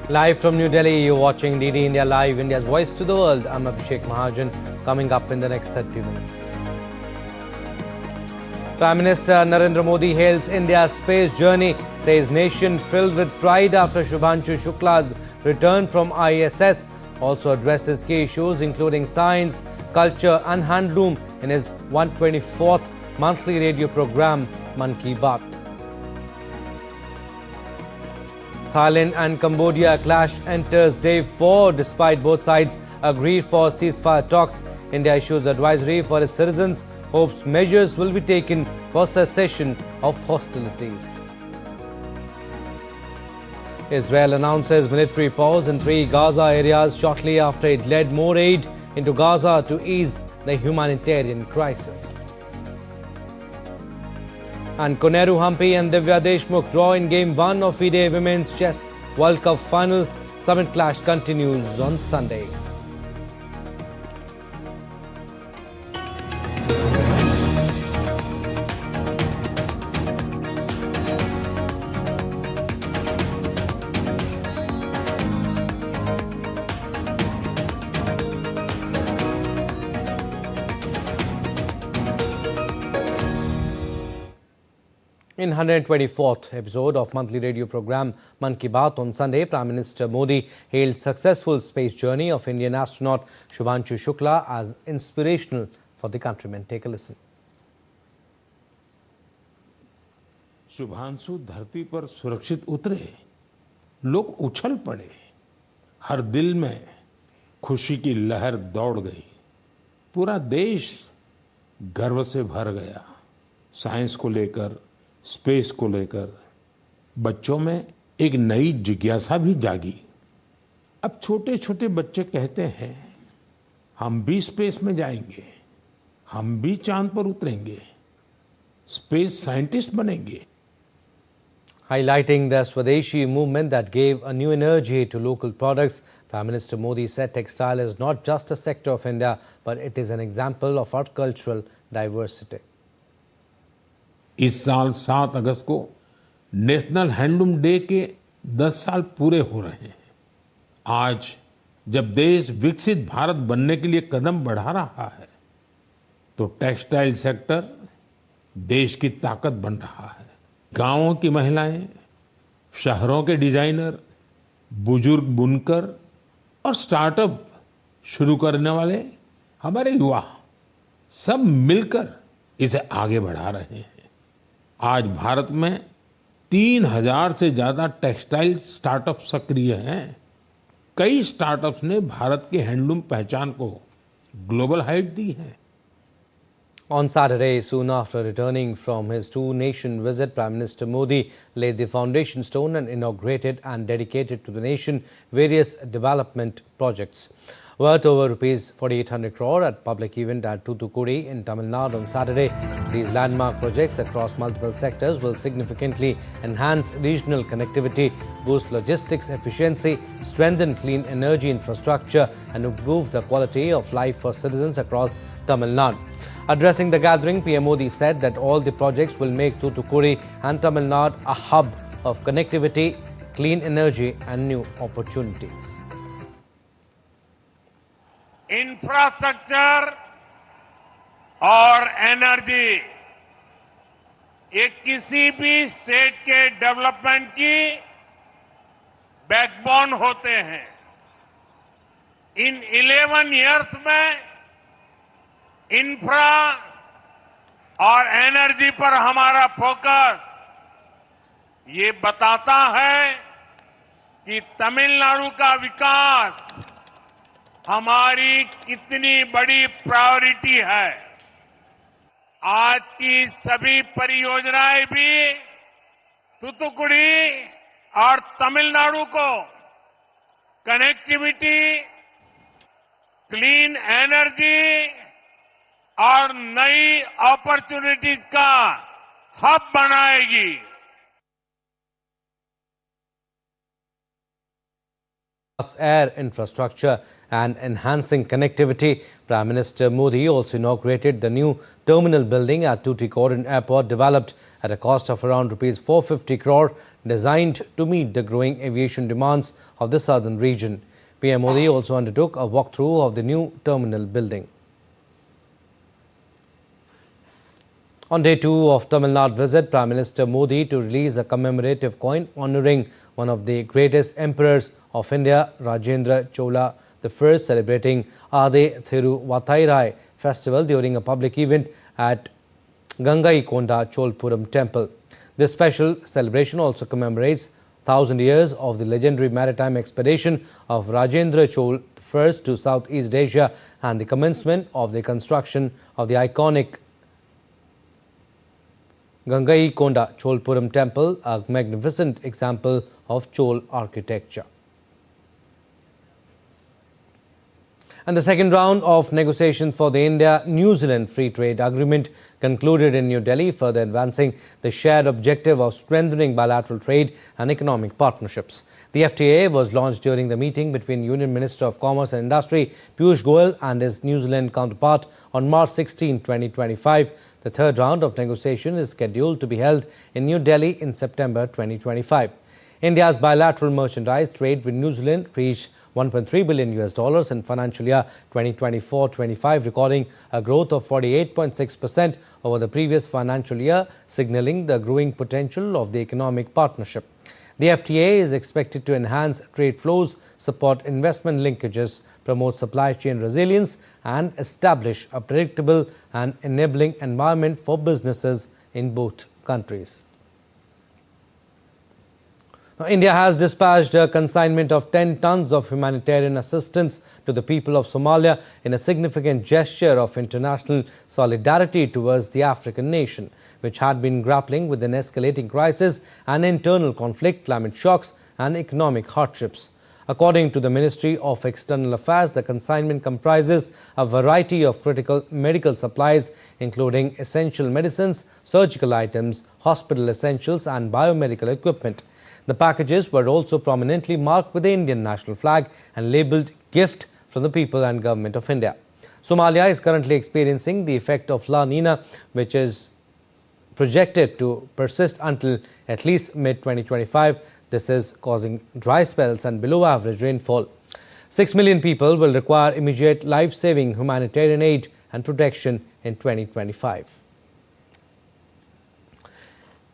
Live from New Delhi, you're watching DD India Live, India's voice to the world. I'm Abhishek Mahajan. Coming up in the next 30 minutes. Prime Minister Narendra Modi hails India's space journey, says nation filled with pride after Shubhanshu Shukla's return from ISS. Also addresses key issues including science, culture and handloom in his 124th monthly radio program, Mann Ki Baat. Thailand and Cambodia clash enters day 4 despite both sides agreed for ceasefire talks. India issues advisory for its citizens, hopes measures will be taken for cessation of hostilities. Israel announces military pause in 3 Gaza areas shortly after it led more aid into Gaza to ease the humanitarian crisis. And Koneru, Humpy and Divya Deshmukh draw in Game 1 of FIDE Women's Chess World Cup Final. Summit clash continues on Sunday. In 124th episode of monthly radio program Mann Ki Baat on Sunday, Prime Minister Modi hailed successful space journey of Indian astronaut Shubhanshu Shukla as inspirational for the countrymen. Take a listen. Shubhanshu धरती पर सुरक्षित उतरे, लोग उछल पड़े, हर दिल में खुशी की लहर दौड़ गई, पूरा देश गर्व से भर गया। साइंस को लेकर, स्पेस को लेकर बच्चों में एक नई जिज्ञासा भी जागी। अब छोटे छोटे बच्चे कहते हैं हम भी स्पेस में जाएंगे, हम भी चांद पर उतरेंगे, स्पेस साइंटिस्ट बनेंगे। Highlighting the Swadeshi movement that gave a new energy to local products, Prime Minister Modi said textile is not just a sector of India, but it is an example of our cultural diversity. इस साल 7 अगस्त को national handloom day के 10 साल पूरे हो रहे हैं। आज जब देश विकसित भारत बनने के लिए कदम बढ़ा रहा है, तो टेक्सटाइल सेक्टर देश की ताकत बन रहा है। गांवों की महिलाएं, शहरों के डिजाइनर, बुजुर्ग बुनकर और स्टार्टअप शुरू करने वाले हमारे युवा सब मिलकर इसे आगे बढ़ा रहे हैं। आज भारत में 3000 से ज्यादा टेक्सटाइल स्टार्टअप सक्रिय हैं। कई स्टार्टअप्स ने भारत के हैंडलूम पहचान को ग्लोबल हाइट दी है। On Saturday, soon after returning from his 2-nation visit, Prime Minister Modi laid the foundation stone and inaugurated and dedicated to the nation various development projects. Worth over rupees 4,800 crore at public event at Toothukudi in Tamil Nadu on Saturday. These landmark projects across multiple sectors will significantly enhance regional connectivity, boost logistics efficiency, strengthen clean energy infrastructure and improve the quality of life for citizens across Tamil Nadu. Addressing the gathering, PM Modi said that all the projects will make Toothukudi and Tamil Nadu a hub of connectivity, clean energy and new opportunities. Infrastructure और energy ये किसी भी state के development की backbone होते हैं। इन 11 years में infra और एनर्जी पर हमारा फोकस ये बताता है कि तमिलनाडु का विकास हमारी कितनी बड़ी प्रायोरिटी है। आज की सभी परियोजनाएं भी तूतुकुड़ी और तमिलनाडु को कनेक्टिविटी, क्लीन एनर्जी और नई अपॉर्चुनिटीज का हब बनाएगी। Air infrastructure and enhancing connectivity. Prime Minister Modi also inaugurated the new terminal building at Tuticorin Airport, developed at a cost of around rupees 450 crore. designed to meet the growing aviation demands of the southern region. PM Modi also undertook a walkthrough of the new terminal building. On day 2 of Tamil Nadu visit, Prime Minister Modi to release a commemorative coin honouring one of the greatest emperors of India, Rajendra Chola I, celebrating Ade Thiruvatairai festival during a public event at Gangaikonda Cholpuram temple. This special celebration also commemorates 1,000 years of the legendary maritime expedition of Rajendra Chola I to Southeast Asia and the commencement of the construction of the iconic Gangaikonda Cholpuram temple, a magnificent example of Chol architecture. And the second round of negotiations for the India-New Zealand Free Trade Agreement concluded in New Delhi, further advancing the shared objective of strengthening bilateral trade and economic partnerships. The FTA was launched during the meeting between Union Minister of Commerce and Industry Piyush Goyal and his New Zealand counterpart on March 16, 2025. The third round of negotiation is scheduled to be held in New Delhi in September 2025. India's bilateral merchandise trade with New Zealand reached $1.3 billion in financial year 2024-25, recording a growth of 48.6% over the previous financial year, signaling the growing potential of the economic partnership. The FTA is expected to enhance trade flows, support investment linkages, promote supply chain resilience, and establish a predictable and enabling environment for businesses in both countries. Now, India has dispatched a consignment of 10 tons of humanitarian assistance to the people of Somalia in a significant gesture of international solidarity towards the African nation, which had been grappling with an escalating crisis and internal conflict, climate shocks, and economic hardships. According to the Ministry of External Affairs, the consignment comprises a variety of critical medical supplies, including essential medicines, surgical items, hospital essentials, and biomedical equipment. The packages were also prominently marked with the Indian national flag and labelled "Gift from the People and Government of India." Somalia is currently experiencing the effect of La Nina, which is projected to persist until at least mid-2025. This is causing dry spells and below-average rainfall. 6 million people will require immediate life-saving humanitarian aid and protection in 2025.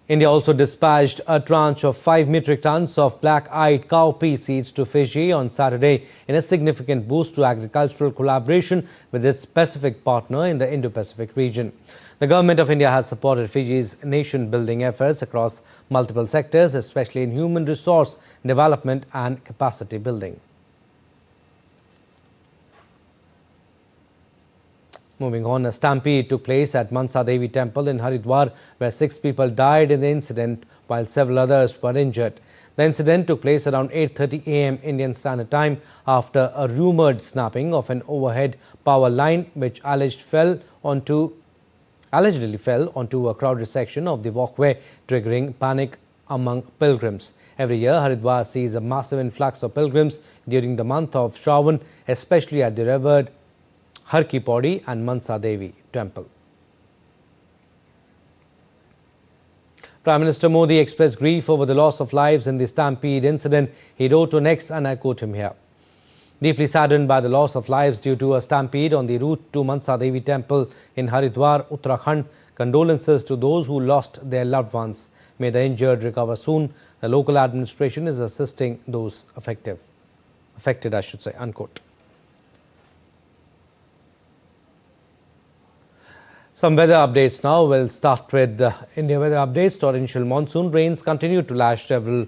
India also dispatched a tranche of 5 metric tons of black-eyed cowpea seeds to Fiji on Saturday in a significant boost to agricultural collaboration with its Pacific partner in the Indo-Pacific region. The Government of India has supported Fiji's nation-building efforts across multiple sectors, especially in human resource development and capacity building. Moving on, a stampede took place at Mansa Devi Temple in Haridwar, where 6 people died in the incident while several others were injured. The incident took place around 8:30 a.m. Indian Standard Time after a rumoured snapping of an overhead power line, which allegedly fell onto a crowded section of the walkway, triggering panic among pilgrims. Every year, Haridwar sees a massive influx of pilgrims during the month of Shravan, especially at the revered Har Ki Pauri and Mansa Devi temple. Prime Minister Modi expressed grief over the loss of lives in the stampede incident. He wrote on X, and I quote him here: "Deeply saddened by the loss of lives due to a stampede on the route to Mansa Devi temple in Haridwar, Uttarakhand. Condolences to those who lost their loved ones. May the injured recover soon. The local administration is assisting those affected, unquote. Some weather updates now. We'll start with the India weather updates. Torrential monsoon rains continue to lash several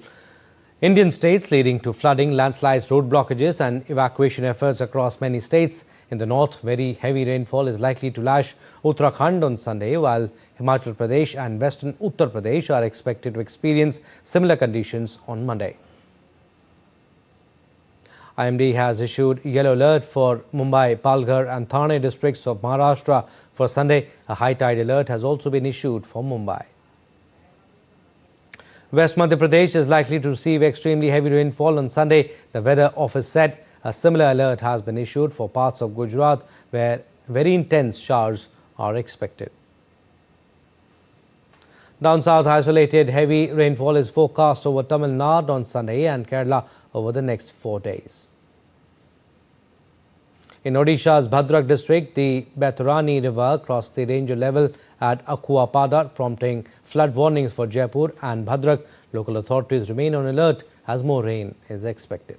Indian states, leading to flooding, landslides, road blockages and evacuation efforts across many states. In the north, very heavy rainfall is likely to lash Uttarakhand on Sunday, while Himachal Pradesh and western Uttar Pradesh are expected to experience similar conditions on Monday. IMD has issued yellow alert for Mumbai, Palghar and Thane districts of Maharashtra for Sunday. A high tide alert has also been issued for Mumbai. West Madhya Pradesh is likely to receive extremely heavy rainfall on Sunday. The weather office said a similar alert has been issued for parts of Gujarat, where very intense showers are expected. Down south, isolated heavy rainfall is forecast over Tamil Nadu on Sunday and Kerala over the next 4 days. In Odisha's Bhadrak district, the Baitarani river crossed the danger level at Akuapada, prompting flood warnings for Jaipur and Bhadrak. Local authorities remain on alert as more rain is expected.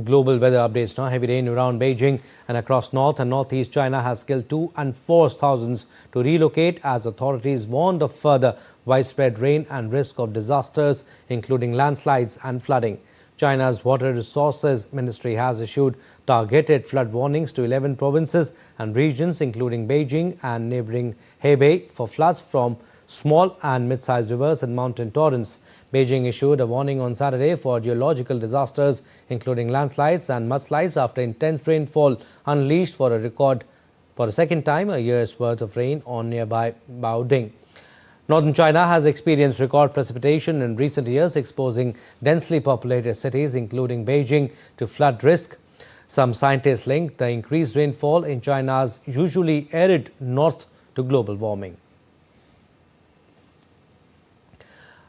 Global weather updates now. Heavy rain around Beijing and across north and northeast China has killed 2 and forced thousands to relocate as authorities warned of further widespread rain and risk of disasters, including landslides and flooding. China's Water Resources Ministry has issued targeted flood warnings to 11 provinces and regions, including Beijing and neighboring Hebei, for floods from small and mid-sized rivers and mountain torrents. Beijing issued a warning on Saturday for geological disasters, including landslides and mudslides, after intense rainfall unleashed for a second time a year's worth of rain on nearby Baoding. Northern China has experienced record precipitation in recent years, exposing densely populated cities, including Beijing, to flood risk. Some scientists link the increased rainfall in China's usually arid north to global warming.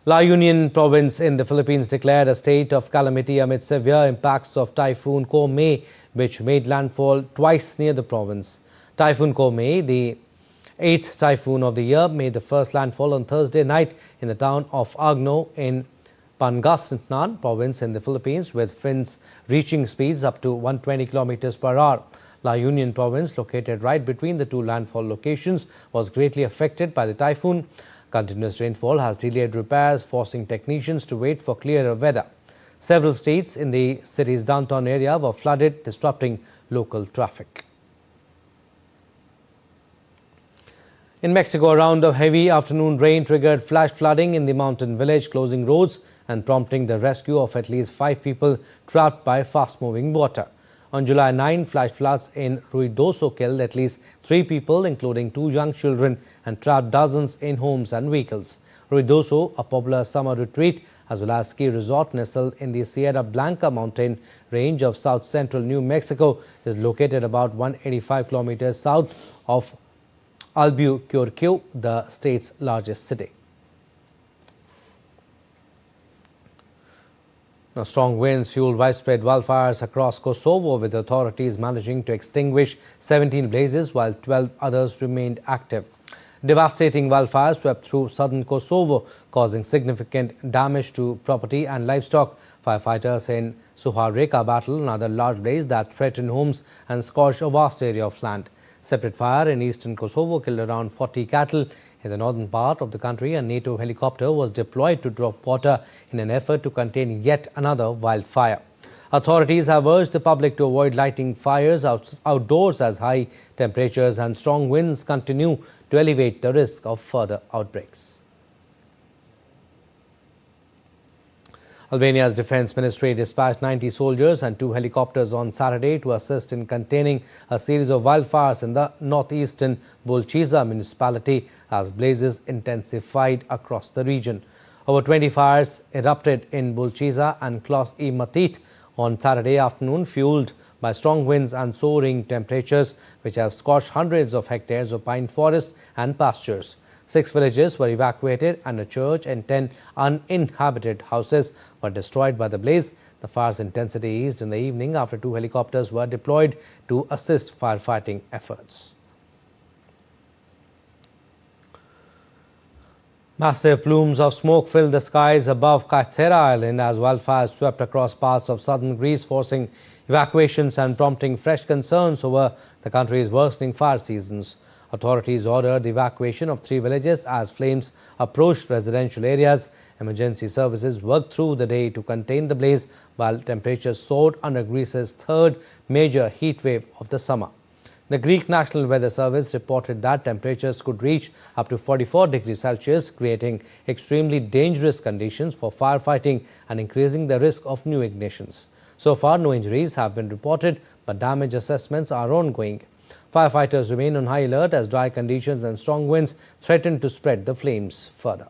La Union province in the Philippines declared a state of calamity amid severe impacts of Typhoon Komay, which made landfall twice near the province. Typhoon Komay, the 8th typhoon of the year, made the first landfall on Thursday night in the town of Agno in Pangasinan province in the Philippines, with winds reaching speeds up to 120 kilometers per hour. La Union province, located right between the two landfall locations, was greatly affected by the typhoon. Continuous rainfall has delayed repairs, forcing technicians to wait for clearer weather. Several streets in the city's downtown area were flooded, disrupting local traffic. In Mexico, a round of heavy afternoon rain triggered flash flooding in the mountain village, closing roads and prompting the rescue of at least 5 people trapped by fast-moving water. On July 9, flash floods in Ruidoso killed at least 3 people, including 2 young children, and trapped dozens in homes and vehicles. Ruidoso, a popular summer retreat as well as ski resort nestled in the Sierra Blanca mountain range of south-central New Mexico, is located about 185 kilometers south of Albuquerque, the state's largest city. Now, strong winds fueled widespread wildfires across Kosovo, with authorities managing to extinguish 17 blazes while 12 others remained active. Devastating wildfires swept through southern Kosovo, causing significant damage to property and livestock. Firefighters in Suhareka battled another large blaze that threatened homes and scorched a vast area of land. Separate fire in eastern Kosovo killed around 40 cattle. In the northern part of the country, a NATO helicopter was deployed to drop water in an effort to contain yet another wildfire. Authorities have urged the public to avoid lighting fires outdoors as high temperatures and strong winds continue to elevate the risk of further outbreaks. Albania's Defence Ministry dispatched 90 soldiers and 2 helicopters on Saturday to assist in containing a series of wildfires in the northeastern Bulqiza municipality as blazes intensified across the region. Over 20 fires erupted in Bulqiza and Klos-e-Matit on Saturday afternoon, fueled by strong winds and soaring temperatures, which have scorched hundreds of hectares of pine forest and pastures. 6 villages were evacuated and a church and 10 uninhabited houses were destroyed by the blaze. The fire's intensity eased in the evening after 2 helicopters were deployed to assist firefighting efforts. Massive plumes of smoke filled the skies above Kaithera Island as wildfires swept across parts of southern Greece, forcing evacuations and prompting fresh concerns over the country's worsening fire seasons. Authorities ordered the evacuation of 3 villages as flames approached residential areas. Emergency services worked through the day to contain the blaze, while temperatures soared under Greece's 3rd major heat wave of the summer. The Greek National Weather Service reported that temperatures could reach up to 44 degrees Celsius, creating extremely dangerous conditions for firefighting and increasing the risk of new ignitions. So far, no injuries have been reported, but damage assessments are ongoing. Firefighters remain on high alert as dry conditions and strong winds threaten to spread the flames further.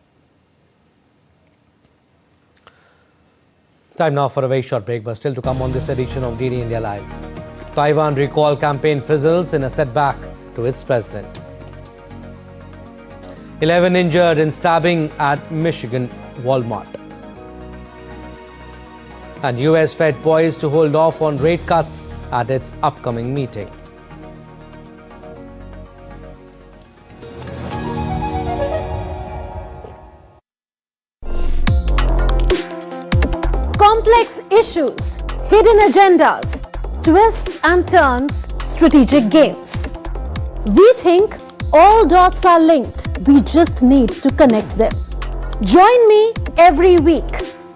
Time now for a very short break, but still to come on this edition of DD India Live. Taiwan recall campaign fizzles in a setback to its president. 11 injured in stabbing at Michigan Walmart. And US Fed poised to hold off on rate cuts at its upcoming meeting. Complex issues, hidden agendas, twists and turns, strategic games. We think all dots are linked. We just need to connect them. Join me every week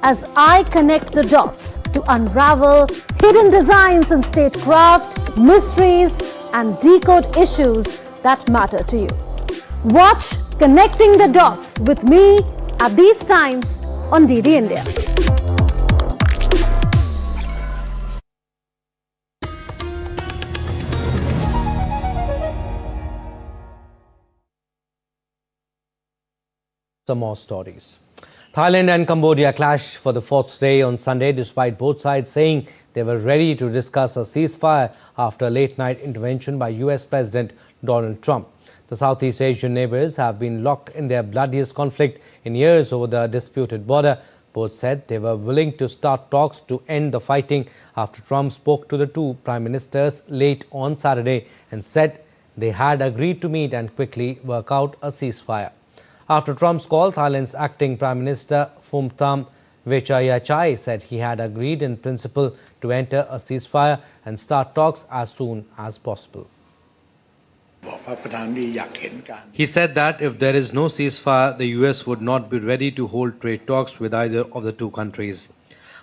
as I connect the dots to unravel hidden designs in statecraft, mysteries, and decode issues that matter to you. Watch Connecting the Dots with me at these times on DD India. Some more stories. Thailand and Cambodia clashed for the fourth day on Sunday, despite both sides saying they were ready to discuss a ceasefire after a late-night intervention by US President Donald Trump. The Southeast Asian neighbors have been locked in their bloodiest conflict in years over the disputed border. Both said they were willing to start talks to end the fighting after Trump spoke to the two prime ministers late on Saturday and said they had agreed to meet and quickly work out a ceasefire. After Trump's call, Thailand's acting Prime Minister Phumtham Vechayachai said he had agreed in principle to enter a ceasefire and start talks as soon as possible. He said that if there is no ceasefire, the US would not be ready to hold trade talks with either of the two countries.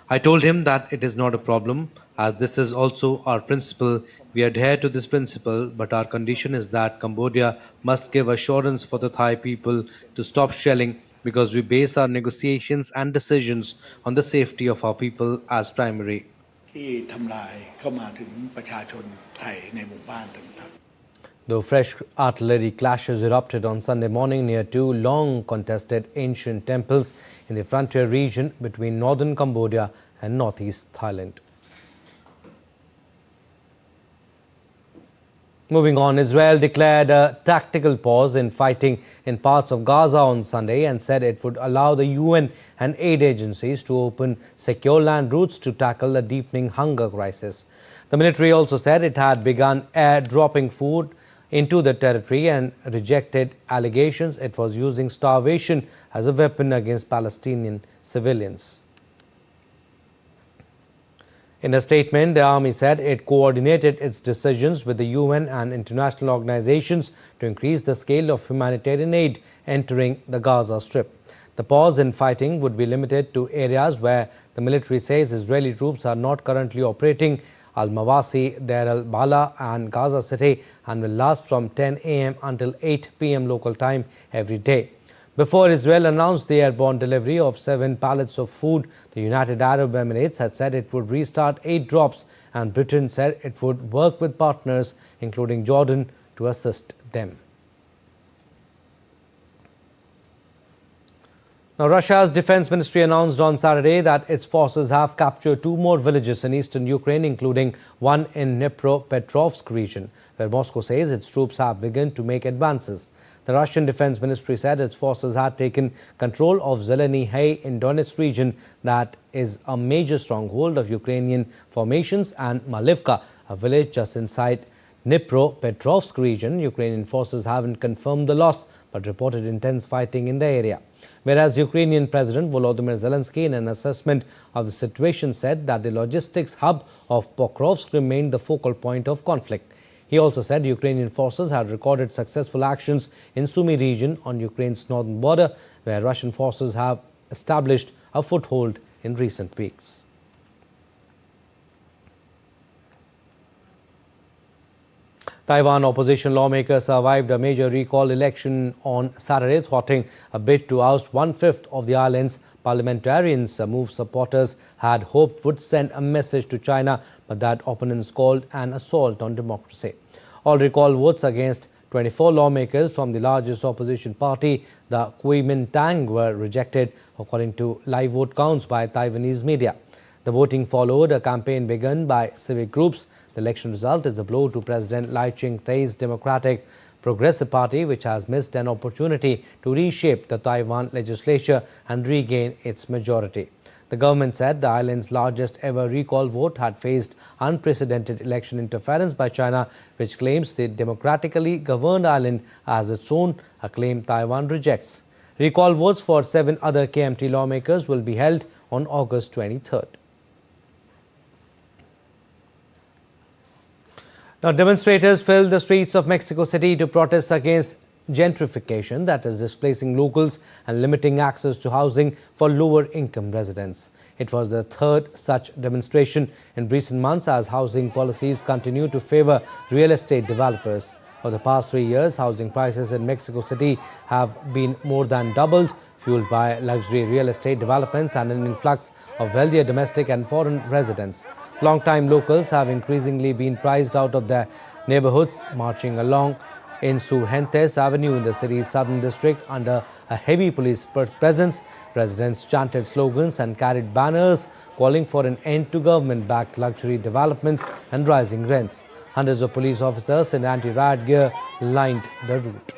I told him that it is not a problem, as this is also our principle. We adhere to this principle, but our condition is that Cambodia must give assurance for the Thai people to stop shelling, because we base our negotiations and decisions on the safety of our people as primary. Though fresh artillery clashes erupted on Sunday morning near two long contested ancient temples in the frontier region between northern Cambodia and northeast Thailand. Moving on, Israel declared a tactical pause in fighting in parts of Gaza on Sunday and said it would allow the UN and aid agencies to open secure land routes to tackle a deepening hunger crisis. The military also said it had begun airdropping food into the territory and rejected allegations it was using starvation as a weapon against Palestinian civilians. In a statement, the army said it coordinated its decisions with the UN and international organizations to increase the scale of humanitarian aid entering the Gaza Strip. The pause in fighting would be limited to areas where the military says Israeli troops are not currently operating: Al-Mawasi, Deir al-Bala and Gaza City, and will last from 10 a.m. until 8 p.m. local time every day. Before Israel announced the airborne delivery of 7 pallets of food, the United Arab Emirates had said it would restart 8 drops, and Britain said it would work with partners, including Jordan, to assist them. Now, Russia's defense ministry announced on Saturday that its forces have captured 2 more villages in eastern Ukraine, including one in Dnipropetrovsk region, where Moscow says its troops have begun to make advances. The Russian Defense Ministry said its forces had taken control of Zeleny Hay in Donetsk region, that is a major stronghold of Ukrainian formations, and Malivka, a village just inside Dnipropetrovsk region. Ukrainian forces haven't confirmed the loss but reported intense fighting in the area. Whereas Ukrainian President Volodymyr Zelensky, in an assessment of the situation, said that the logistics hub of Pokrovsk remained the focal point of conflict. He also said Ukrainian forces had recorded successful actions in Sumy region on Ukraine's northern border, where Russian forces have established a foothold in recent weeks. Taiwan opposition lawmakers survived a major recall election on Saturday, thwarting a bid to oust 1/5 of the island's parliamentarians, a move supporters had hoped would send a message to China, but that opponents called an assault on democracy. All recall votes against 24 lawmakers from the largest opposition party, the Kuomintang, were rejected, according to live vote counts by Taiwanese media. The voting followed a campaign begun by civic groups The election result is a blow to President Lai Ching-te's Democratic Progressive Party, which has missed an opportunity to reshape the Taiwan legislature and regain its majority. The government said the island's largest ever recall vote had faced unprecedented election interference by China, which claims the democratically governed island as its own, a claim Taiwan rejects. Recall votes for 7 other KMT lawmakers will be held on August 23rd. Now, demonstrators filled the streets of Mexico City to protest against gentrification, that is displacing locals and limiting access to housing for lower income residents. It was the third such demonstration in recent months as housing policies continue to favor real estate developers. For the past 3 years, housing prices in Mexico City have been more than doubled, fueled by luxury real estate developments and an influx of wealthier domestic and foreign residents. Long-time locals have increasingly been priced out of their neighborhoods, marching along Insurgentes Avenue in the city's southern district under a heavy police presence. Residents chanted slogans and carried banners calling for an end to government-backed luxury developments and rising rents. Hundreds of police officers in anti-riot gear lined the route.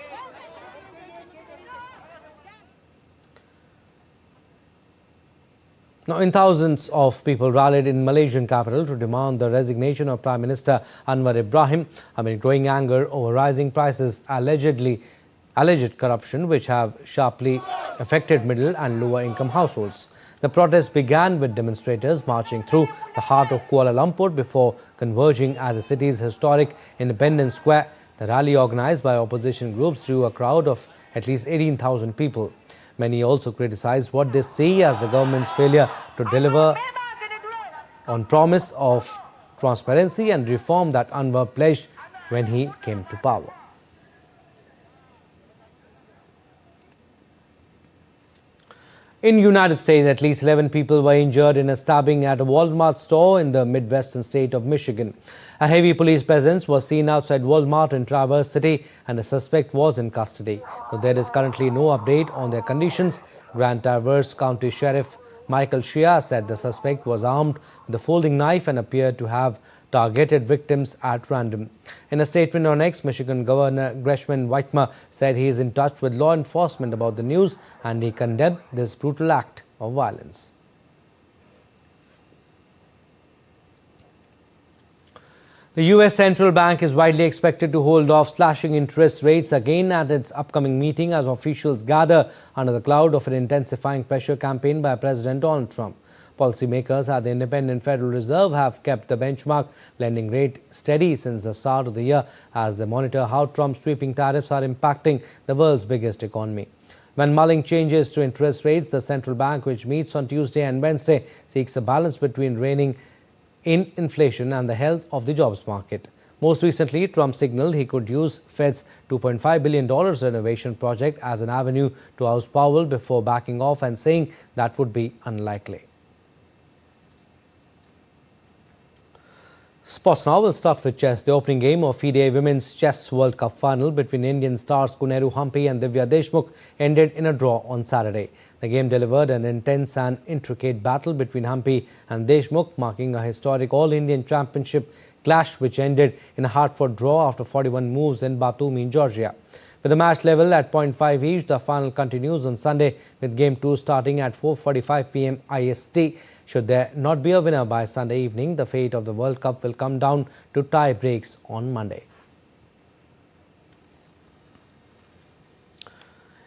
Now, thousands of people rallied in Malaysian capital to demand the resignation of Prime Minister Anwar Ibrahim amid growing anger over rising prices, alleged corruption, which have sharply affected middle and lower income households. The protest began with demonstrators marching through the heart of Kuala Lumpur before converging at the city's historic Independence Square. The rally, organized by opposition groups, drew a crowd of at least 18,000 people. Many also criticized what they see as the government's failure to deliver on promise of transparency and reform that Anwar pledged when he came to power. In the United States, at least 11 people were injured in a stabbing at a Walmart store in the Midwestern state of Michigan. A heavy police presence was seen outside Walmart in Traverse City and the suspect was in custody. So there is currently no update on their conditions. Grand Traverse County Sheriff Michael Shea said the suspect was armed with a folding knife and appeared to have targeted victims at random. In a statement on X, Michigan Governor Gresham Whitmer said he is in touch with law enforcement about the news and he condemned this brutal act of violence. The U.S. Central Bank is widely expected to hold off slashing interest rates again at its upcoming meeting as officials gather under the cloud of an intensifying pressure campaign by President Donald Trump. Policymakers at the Independent Federal Reserve have kept the benchmark lending rate steady since the start of the year as they monitor how Trump's sweeping tariffs are impacting the world's biggest economy. When mulling changes to interest rates, the central bank, which meets on Tuesday and Wednesday, seeks a balance between reining in inflation and the health of the jobs market. Most recently, Trump signaled he could use Fed's $2.5 billion renovation project as an avenue to oust Powell before backing off and saying that would be unlikely. Sports now. We'll start with chess. The opening game of FIDE Women's Chess World Cup final between Indian stars Humpy and Divya Deshmukh ended in a draw on Saturday. The game delivered an intense and intricate battle between Humpy and Deshmukh, marking a historic All-Indian Championship clash which ended in a hard-fought draw after 41 moves in Batumi in Georgia. With the match level at 0.5 each, the final continues on Sunday with Game 2 starting at 4:45 p.m. IST. Should there not be a winner by Sunday evening, the fate of the World Cup will come down to tie breaks on Monday.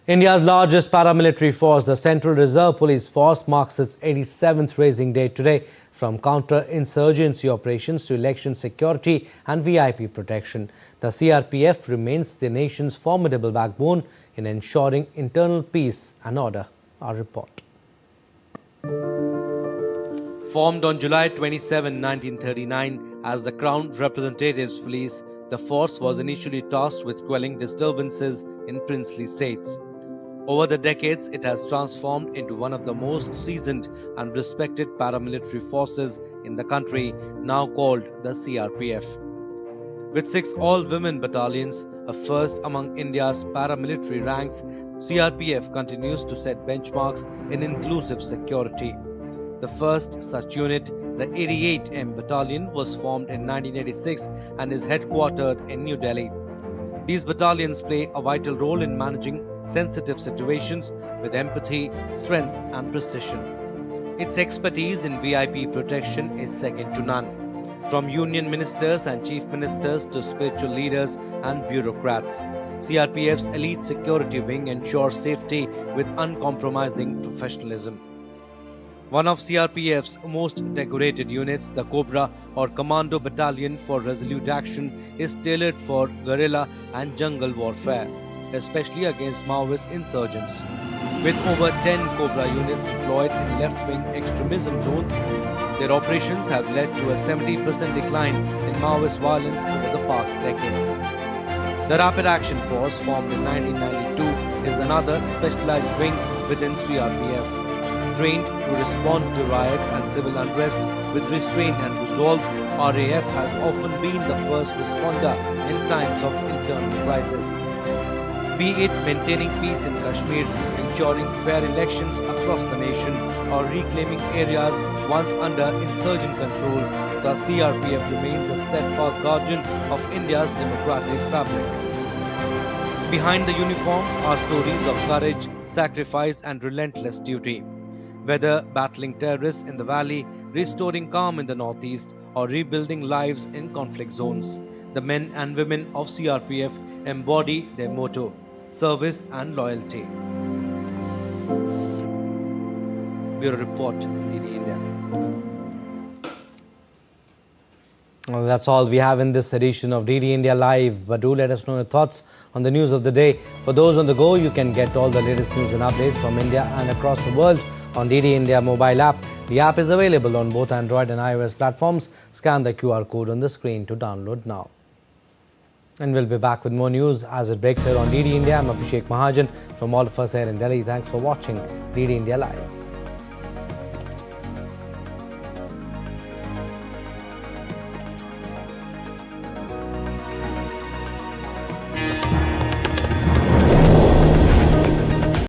India's largest paramilitary force, the Central Reserve Police Force, marks its 87th raising day today. From counter-insurgency operations to election security and VIP protection, the CRPF remains the nation's formidable backbone in ensuring internal peace and order. Our report. Formed on July 27, 1939 as the Crown Representatives Police, the force was initially tasked with quelling disturbances in princely states. Over the decades, it has transformed into one of the most seasoned and respected paramilitary forces in the country, now called the CRPF. With 6 all-women battalions, a first among India's paramilitary ranks, CRPF continues to set benchmarks in inclusive security. The first such unit, the 88M Battalion, was formed in 1986 and is headquartered in New Delhi. These battalions play a vital role in managing sensitive situations with empathy, strength and precision. Its expertise in VIP protection is second to none. From union ministers and chief ministers to spiritual leaders and bureaucrats, CRPF's elite security wing ensures safety with uncompromising professionalism. One of CRPF's most decorated units, the Cobra or Commando Battalion for Resolute Action, is tailored for guerrilla and jungle warfare, especially against Maoist insurgents. With over 10 Cobra units deployed in left-wing extremism zones, their operations have led to a 70% decline in Maoist violence over the past decade. The Rapid Action Force, formed in 1992, is another specialized wing within CRPF. Trained to respond to riots and civil unrest with restraint and resolve, RAF has often been the first responder in times of internal crisis. Be it maintaining peace in Kashmir, ensuring fair elections across the nation, or reclaiming areas once under insurgent control, the CRPF remains a steadfast guardian of India's democratic fabric. Behind the uniforms are stories of courage, sacrifice, and relentless duty. Whether battling terrorists in the valley, restoring calm in the northeast, or rebuilding lives in conflict zones, the men and women of CRPF embody their motto: service and loyalty. Bureau Report, DD India. Well, that's all we have in this edition of DD India Live. But do let us know your thoughts on the news of the day. For those on the go, you can get all the latest news and updates from India and across the world on DD India mobile app. The app is available on both Android and iOS platforms. Scan the QR code on the screen to download now. And we'll be back with more news as it breaks here on DD India. I'm Abhishek Mahajan. From all of us here in Delhi, thanks for watching DD India Live.